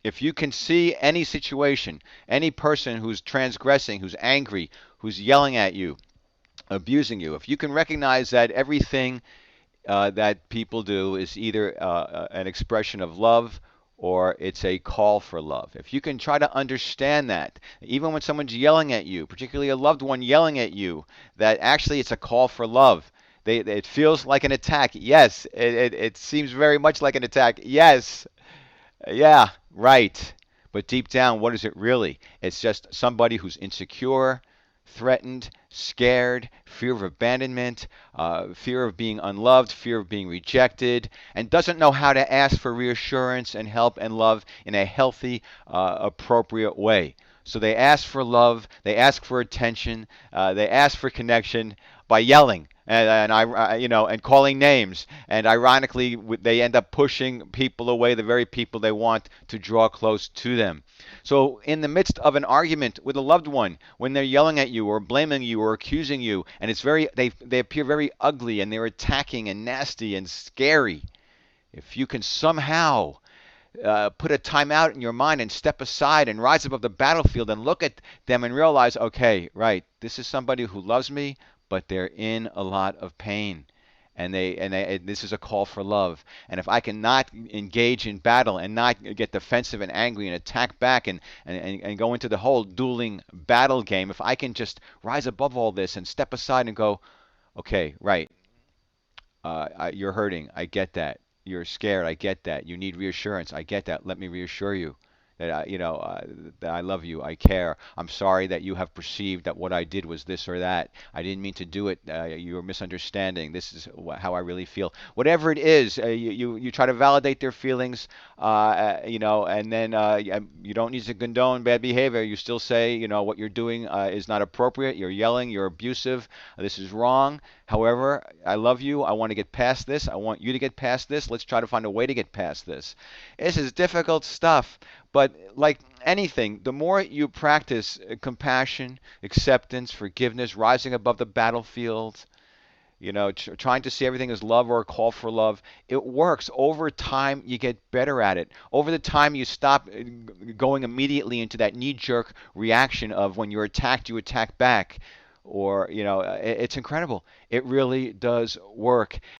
If you can see any situation, any person who's transgressing, who's angry, who's yelling at you, abusing you, if you can recognize that everything that people do is either an expression of love or it's a call for love. If you can try to understand that, even when someone's yelling at you, particularly a loved one yelling at you, that actually it's a call for love. It feels like an attack. Yes. It seems very much like an attack. Yes. Yeah, right. But deep down, what is it really? It's just somebody who's insecure, threatened, scared, fear of abandonment, fear of being unloved, fear of being rejected, and doesn't know how to ask for reassurance and help and love in a healthy, appropriate way. So they ask for love, they ask for attention, they ask for connection by yelling and calling names. And ironically, they end up pushing people away, the very people they want to draw close to them. So, in the midst of an argument with a loved one, when they're yelling at you or blaming you or accusing you, and they appear very ugly and they're attacking and nasty and scary, if you can somehow put a timeout in your mind and step aside and rise above the battlefield and look at them and realize, okay, right, this is somebody who loves me, but they're in a lot of pain. And this is a call for love. And if I cannot engage in battle and not get defensive and angry and attack back and go into the whole dueling battle game, if I can just rise above all this and step aside and go, okay, right, you're hurting. I get that. You're scared. I get that. You need reassurance. I get that. Let me reassure you that that I love you. I care. I'm sorry that you have perceived that what I did was this or that. I didn't mean to do it. You're misunderstanding. This is how I really feel. Whatever it is, you try to validate their feelings, and then you don't need to condone bad behavior. You still say, what you're doing is not appropriate. You're yelling. You're abusive. This is wrong. However, I love you. I want to get past this. I want you to get past this. Let's try to find a way to get past this. This is difficult stuff, but like anything, the more you practice compassion, acceptance, forgiveness, rising above the battlefield, trying to see everything as love or a call for love, it works. Over time, you get better at it. Over the time, you stop going immediately into that knee-jerk reaction of when you're attacked, you attack back. Or, it's incredible. It really does work.